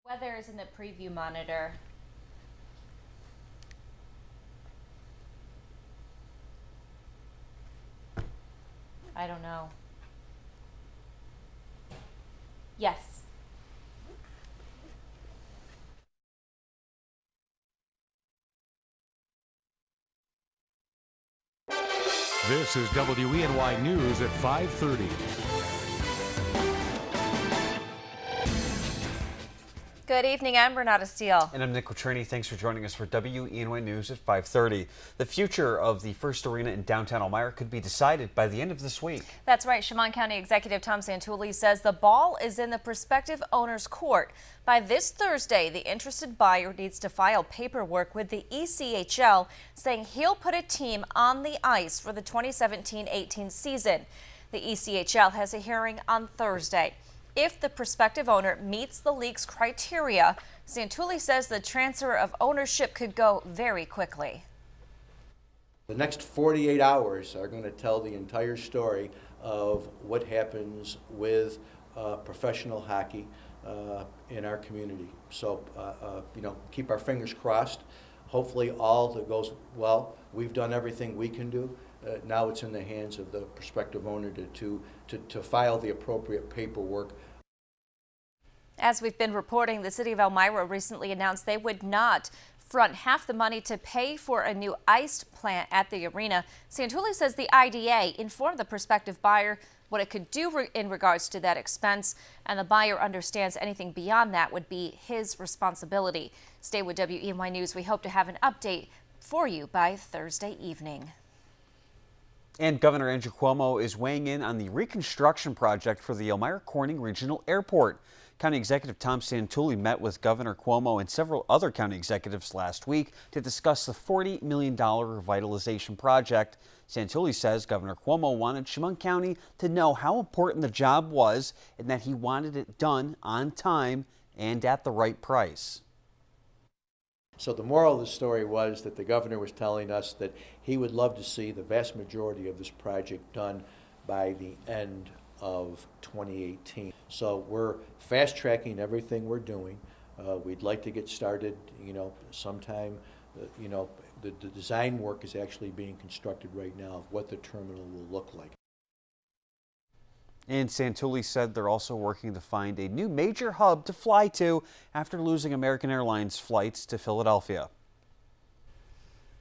Weather is in the preview monitor. I don't know. Yes. This is WENY News at 5:30. Good evening, I'm Renata Steele. And I'm Nick Quatrini. Thanks for joining us for WENY News at 5:30. The future of the First Arena in downtown Elmira could be decided by the end of this week. That's right. Chemung County Executive Tom Santulli says the ball is in the prospective owner's court. By this Thursday, the interested buyer needs to file paperwork with the ECHL saying he'll put a team on the ice for the 2017-18 season. The ECHL has a hearing on Thursday. If the prospective owner meets the league's criteria, Santulli says the transfer of ownership could go very quickly. The next 48 hours are going to tell the entire story of what happens with professional hockey in our community. So, keep our fingers crossed. Hopefully all that goes well. We've done everything we can do. Now it's in the hands of the prospective owner to file the appropriate paperwork. As we've been reporting, the city of Elmira recently announced they would not front half the money to pay for a new ice plant at the arena. Santulli says the IDA informed the prospective buyer what it could do in regards to that expense, and the buyer understands anything beyond that would be his responsibility. Stay with WENY News. We hope to have an update for you by Thursday evening. And Governor Andrew Cuomo is weighing in on the reconstruction project for the Elmira Corning Regional Airport. County Executive Tom Santulli met with Governor Cuomo and several other county executives last week to discuss the $40 million revitalization project. Santulli says Governor Cuomo wanted Chemung County to know how important the job was and that he wanted it done on time and at the right price. So the moral of the story was that the governor was telling us that he would love to see the vast majority of this project done by the end of 2018. So we're fast tracking everything we're doing. We'd like to get started, sometime, the design work is actually being constructed right now of what the terminal will look like. And Santulli said they're also working to find a new major hub to fly to after losing American Airlines flights to Philadelphia.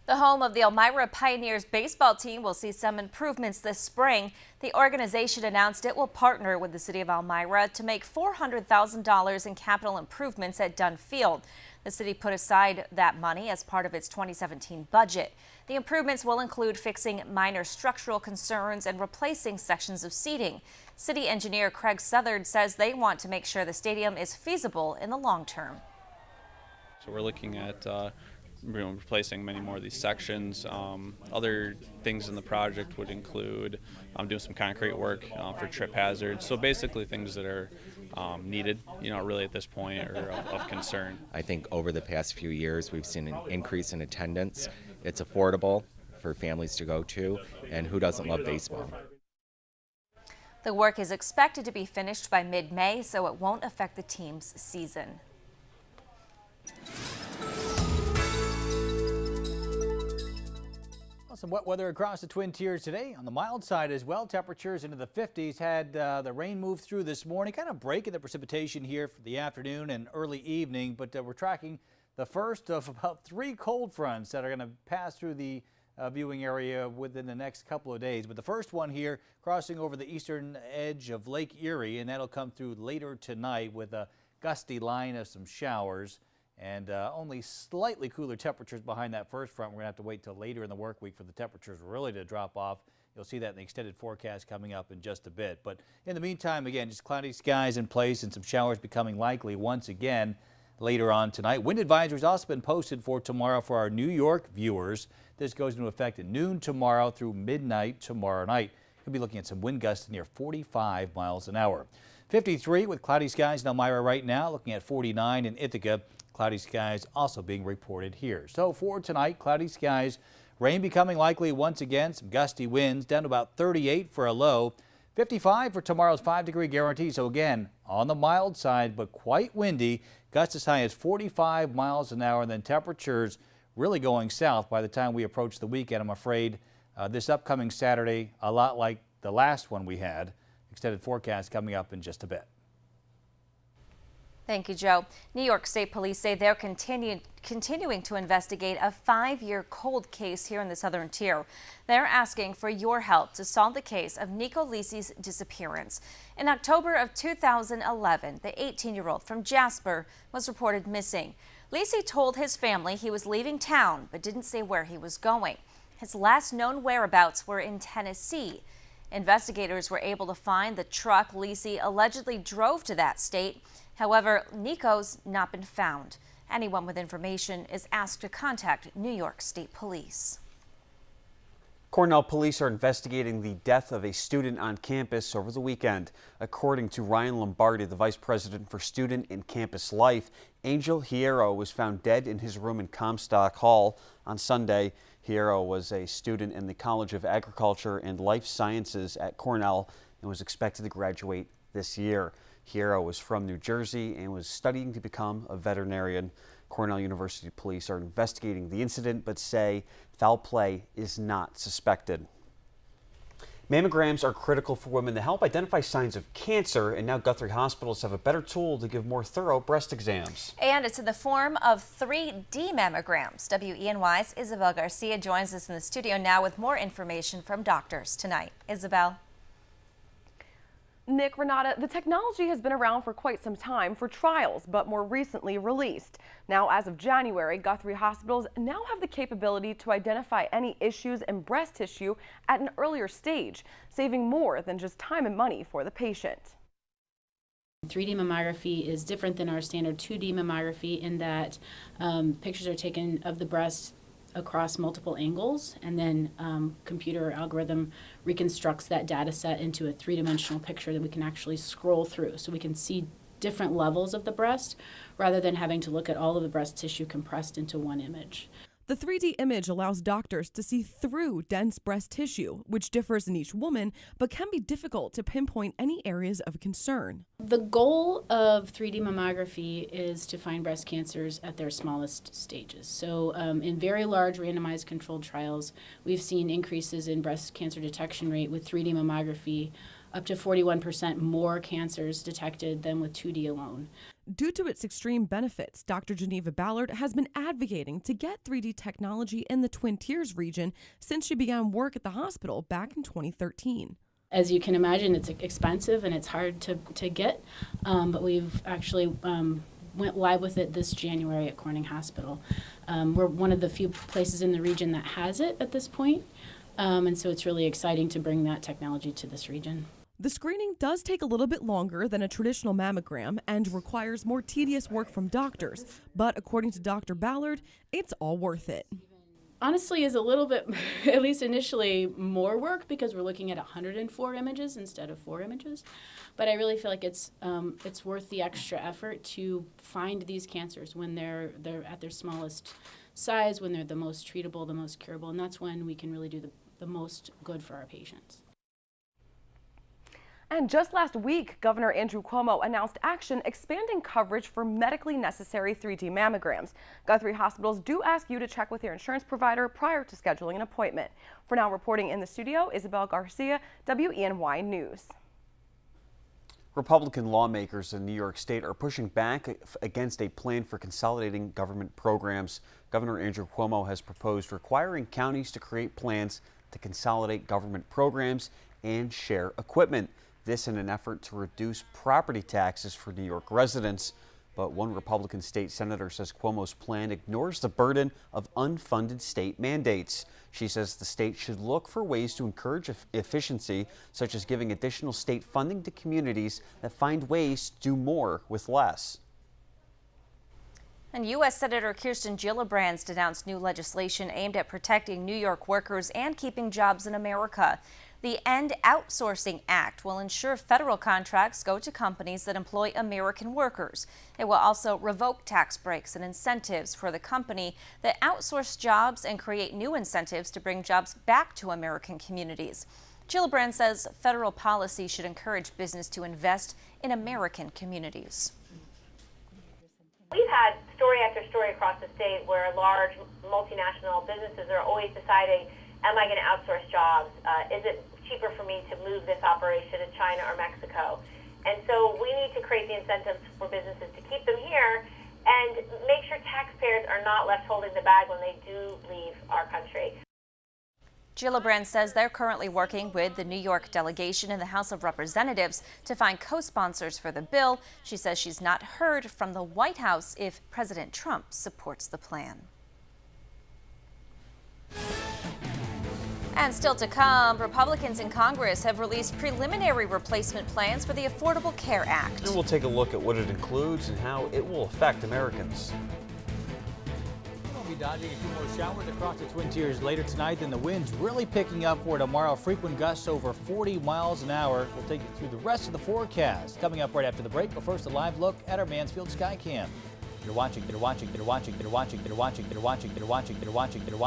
The home of the Elmira Pioneers baseball team will see some improvements this spring. The organization announced it will partner with the city of Elmira to make $400,000 in capital improvements at Dunn Field. The city put aside that money as part of its 2017 budget. The improvements will include fixing minor structural concerns and replacing sections of seating. City engineer Craig Southard says they want to make sure the stadium is feasible in the long term. So we're looking at replacing many more of these sections. Other things in the project would include doing some concrete work for trip hazards. So basically things that are needed, really at this point are of concern. I think over the past few years we've seen an increase in attendance. It's affordable for families to go to, and who doesn't love baseball? The work is expected to be finished by mid-May, so it won't affect the team's season. Some wet weather across the Twin Tiers today. On the mild side as well, temperatures into the 50s. Had the rain move through this morning, kind of breaking the precipitation here for the afternoon and early evening. But we're tracking the first of about 3 cold fronts that are going to pass through the viewing area within the next couple of days. But the first one here crossing over the eastern edge of Lake Erie, and that'll come through later tonight with a gusty line of some showers. And only slightly cooler temperatures behind that first front. We're going to have to wait till later in the work week for the temperatures really to drop off. You'll see that in the extended forecast coming up in just a bit. But in the meantime, again, just cloudy skies in place and some showers becoming likely once again later on tonight. Wind advisories also been posted for tomorrow for our New York viewers. This goes into effect at noon tomorrow through midnight tomorrow night. You'll be looking at some wind gusts near 45 miles an hour. 53 with cloudy skies in Elmira right now, looking at 49 in Ithaca. Cloudy skies also being reported here. So for tonight, cloudy skies, rain becoming likely once again, some gusty winds down to about 38 for a low, 55 for tomorrow's 5-degree guarantee. So again, on the mild side, but quite windy. Gusts as high as 45 miles an hour, and then temperatures really going south by the time we approach the weekend. I'm afraid this upcoming Saturday, a lot like the last one we had. Extended forecast coming up in just a bit. Thank you, Joe. New York State Police say they're continuing to investigate a 5-year cold case here in the southern tier. They're asking for your help to solve the case of Nico Lisi's disappearance. In October of 2011, the 18-year-old from Jasper was reported missing. Lisi told his family he was leaving town, but didn't say where he was going. His last known whereabouts were in Tennessee. Investigators were able to find the truck Lisi allegedly drove to that state. However, Nico's not been found. Anyone with information is asked to contact New York State Police. Cornell police are investigating the death of a student on campus over the weekend. According to Ryan Lombardi, the vice president for Student and Campus Life, Angel Hierro was found dead in his room in Comstock Hall on Sunday. Hierro was a student in the College of Agriculture and Life Sciences at Cornell and was expected to graduate this year. Hierro was from New Jersey and was studying to become a veterinarian. Cornell University police are investigating the incident but say foul play is not suspected. Mammograms are critical for women to help identify signs of cancer, and now Guthrie hospitals have a better tool to give more thorough breast exams. And it's in the form of 3D mammograms. WENY's Isabel Garcia joins us in the studio now with more information from doctors tonight. Isabel. Nick, Renata, the technology has been around for quite some time for trials, but more recently released. Now, as of January, Guthrie hospitals now have the capability to identify any issues in breast tissue at an earlier stage, saving more than just time and money for the patient. 3D mammography is different than our standard 2D mammography in that pictures are taken of the breast across multiple angles, and then computer algorithm reconstructs that data set into a three-dimensional picture that we can actually scroll through, so we can see different levels of the breast rather than having to look at all of the breast tissue compressed into one image. The 3D image allows doctors to see through dense breast tissue, which differs in each woman, but can be difficult to pinpoint any areas of concern. The goal of 3D mammography is to find breast cancers at their smallest stages. So in very large randomized controlled trials, we've seen increases in breast cancer detection rate with 3D mammography, up to 41% more cancers detected than with 2D alone. Due to its extreme benefits, Dr. Geneva Ballard has been advocating to get 3D technology in the Twin Tiers region since she began work at the hospital back in 2013. As you can imagine, it's expensive and it's hard to get, but we've actually went live with it this January at Corning Hospital. We're one of the few places in the region that has it at this point, and so it's really exciting to bring that technology to this region. The screening does take a little bit longer than a traditional mammogram and requires more tedious work from doctors, but according to Dr. Ballard, it's all worth it. Honestly, is a little bit, at least initially, more work because we're looking at 104 images instead of 4 images. But I really feel like it's worth the extra effort to find these cancers when they're at their smallest size, when they're the most treatable, the most curable, and that's when we can really do the most good for our patients. And just last week, Governor Andrew Cuomo announced action expanding coverage for medically necessary 3D mammograms. Guthrie hospitals do ask you to check with your insurance provider prior to scheduling an appointment. For now, reporting in the studio, Isabel Garcia, WENY News. Republican lawmakers in New York State are pushing back against a plan for consolidating government programs. Governor Andrew Cuomo has proposed requiring counties to create plans to consolidate government programs and share equipment. This in an effort to reduce property taxes for New York residents. But one Republican state senator says Cuomo's plan ignores the burden of unfunded state mandates. She says the state should look for ways to encourage efficiency, such as giving additional state funding to communities that find ways to do more with less. And U.S. Senator Kirsten Gillibrand's denounced new legislation aimed at protecting New York workers and keeping jobs in America. The End Outsourcing Act will ensure federal contracts go to companies that employ American workers. It will also revoke tax breaks and incentives for the company that outsource jobs and create new incentives to bring jobs back to American communities. Gillibrand says federal policy should encourage business to invest in American communities. We've had story after story across the state where large multinational businesses are always deciding, am I going to outsource jobs? Is it cheaper for me to move this operation to China or Mexico? And so we need to create the incentives for businesses to keep them here and make sure taxpayers are not left holding the bag when they do leave our country. Gillibrand says they're currently working with the New York delegation in the House of Representatives to find co-sponsors for the bill. She says she's not heard from the White House if President Trump supports the plan. And still to come, Republicans in Congress have released preliminary replacement plans for the Affordable Care Act. And we'll take a look at what it includes and how it will affect Americans. We'll be dodging a few more showers across the Twin Tiers later tonight, and the winds really picking up for tomorrow. Frequent gusts over 40 miles an hour. We'll take you through the rest of the forecast coming up right after the break. But first, a live look at our Mansfield Skycam. They're watching.